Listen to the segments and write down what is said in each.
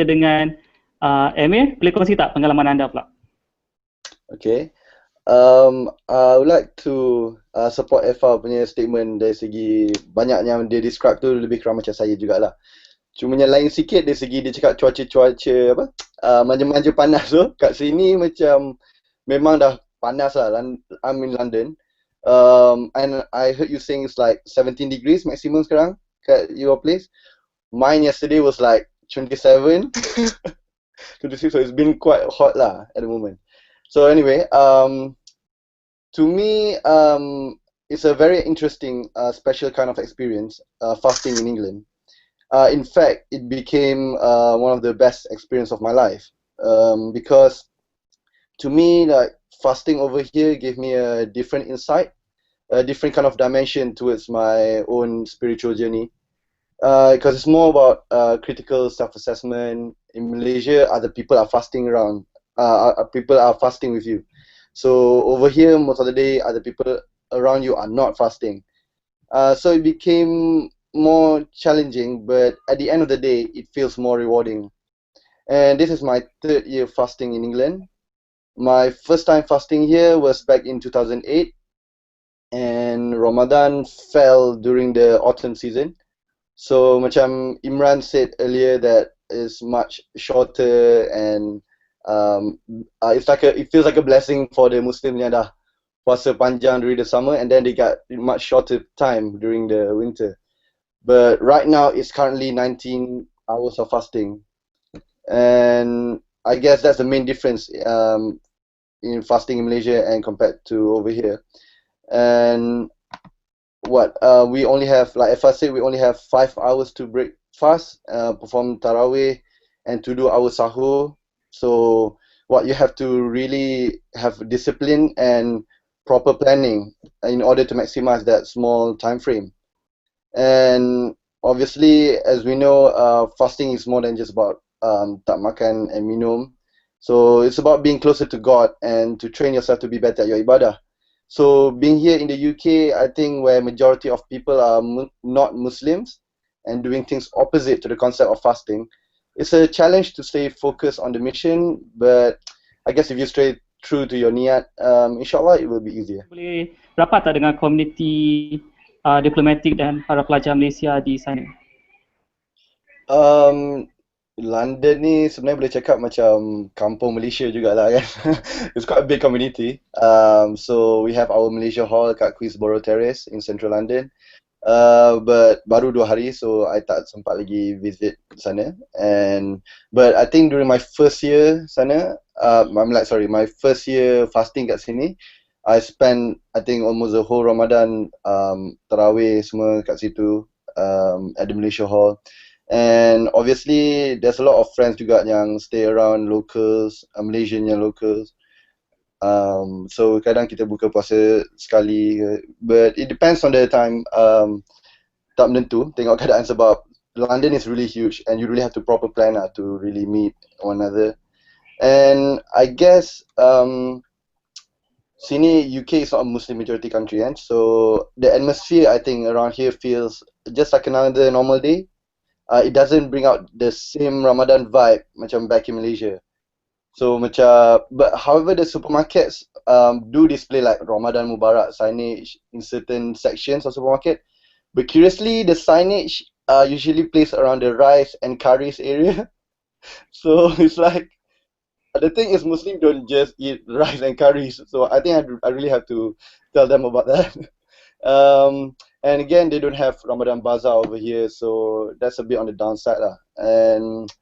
kita dengan Emir. Boleh kongsi tak pengalaman anda pula? Okay. I would like to support Eva punya statement dari segi banyak yang dia describe tu lebih kurang macam saya jugalah. Cuma yang lain sikit dari segi dia cakap cuaca apa manja-manja panas tu. Kat sini macam memang dah panas lah. I'm in London. And I heard you saying it's like 17 degrees maximum sekarang kat your place. Mine yesterday was like 27. 26, so it's been quite hot lah at the moment. So anyway, to me, it's a very interesting, special kind of experience, fasting in England. In fact, it became one of the best experience of my life, because to me, like fasting over here gave me a different insight, a different kind of dimension towards my own spiritual journey. Because it's more about critical self-assessment. In Malaysia, other people are fasting around. People are fasting with you. So over here, most of the day, other people around you are not fasting. So it became more challenging, but at the end of the day, it feels more rewarding. And this is my 3rd year fasting in England. My first time fasting here was back in 2008, and Ramadan fell during the autumn season. So macam Imran said earlier, that is much shorter, and it feels like a blessing for the Muslims yang dah puasa panjang during the summer, and then they got much shorter time during the winter. But right now it's currently 19 hours of fasting, and I guess that's the main difference in fasting in Malaysia and compared to over here. And we only have, like if I say, we only have 5 hours to break fast, perform tarawih, and to do our sahur. So you have to really have discipline and proper planning in order to maximize that small time frame. And obviously, as we know, fasting is more than just about tak makan and minum. So it's about being closer to God and to train yourself to be better at your ibadah. So being here in the UK, I think where majority of people are not Muslims and doing things opposite to the concept of fasting, it's a challenge to stay focused on the mission. But I guess if you stay true to your niat, inshallah it will be easier. Boleh rapat tak dengan komuniti diplomatik dan para pelajar Malaysia di sana? London ni sebenarnya boleh cakap macam kampung Malaysia jugalah kan. It's quite a big community. So we have our Malaysia Hall kat Queensborough Terrace in central London. But baru 2 hari, so I tak sempat lagi visit sana. But I think during my first year sana, my first year fasting kat sini, I spent I think almost the whole Ramadan tarawih semua kat situ at the Malaysia Hall. And obviously there's a lot of friends juga yang stay around, locals, Malaysian yang locals. So kadang kita buka puasa sekali, but it depends on the time. Tak menentu, tengok keadaan, sebab London is really huge and you really have to proper plan to really meet one another. And I guess sini UK is not a Muslim majority country, and so the atmosphere I think around here feels just like another normal day. It doesn't bring out the same Ramadan vibe macam back in Malaysia. So macam, but however the supermarkets do display like Ramadan Mubarak signage in certain sections of supermarket. But curiously, the signage usually placed around the rice and curries area. So it's like, the thing is, Muslims don't just eat rice and curries. So I think I really have to tell them about that. And again, they don't have Ramadan Bazaar over here, so that's a bit on the downside lah. And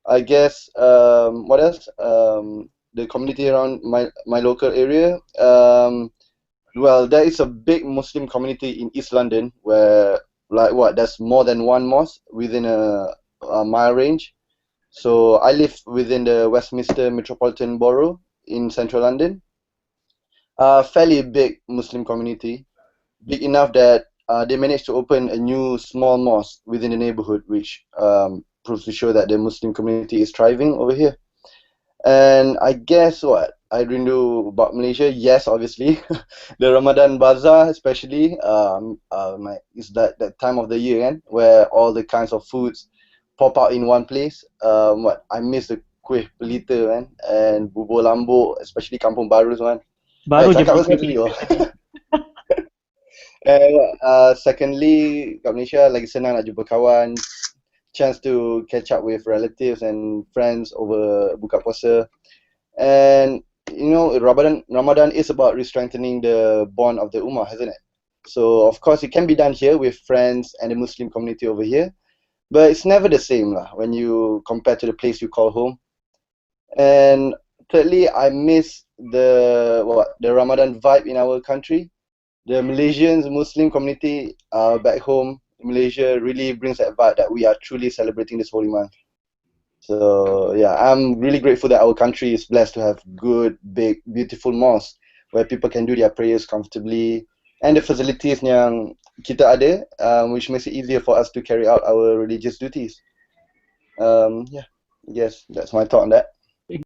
I guess what else? The community around my local area. Well, there is a big Muslim community in East London where there's more than one mosque within a mile range. So I live within the Westminster Metropolitan Borough in central London. Fairly big Muslim community, big enough that they managed to open a new small mosque within the neighborhood, which proves to show that the Muslim community is thriving over here. And I guess what I rindu about Malaysia, yes, obviously, the Ramadan Bazaar especially, is that time of the year, where all the kinds of foods pop out in one place. I miss the kuih pelita, man, and bubur lambuk, especially Kampung Baru tu, man. Baru je Cakap beli pasal kuih tadi. pelita tadi. And secondly, kat Malaysia lagi senang nak jumpa kawan, chance to catch up with relatives and friends over buka puasa. And you know, Ramadan is about re-strengthening the bond of the ummah, isn't it? So of course it can be done here with friends and the Muslim community over here, but it's never the same lah when you compare to the place you call home. And thirdly, I miss the Ramadan vibe in our country. The Malaysians Muslim community back home in Malaysia really brings that vibe that we are truly celebrating this holy month. So yeah, I'm really grateful that our country is blessed to have good, big, beautiful mosques where people can do their prayers comfortably, and the facilities yang kita ada, which makes it easier for us to carry out our religious duties. Yeah, I guess that's my thought on that.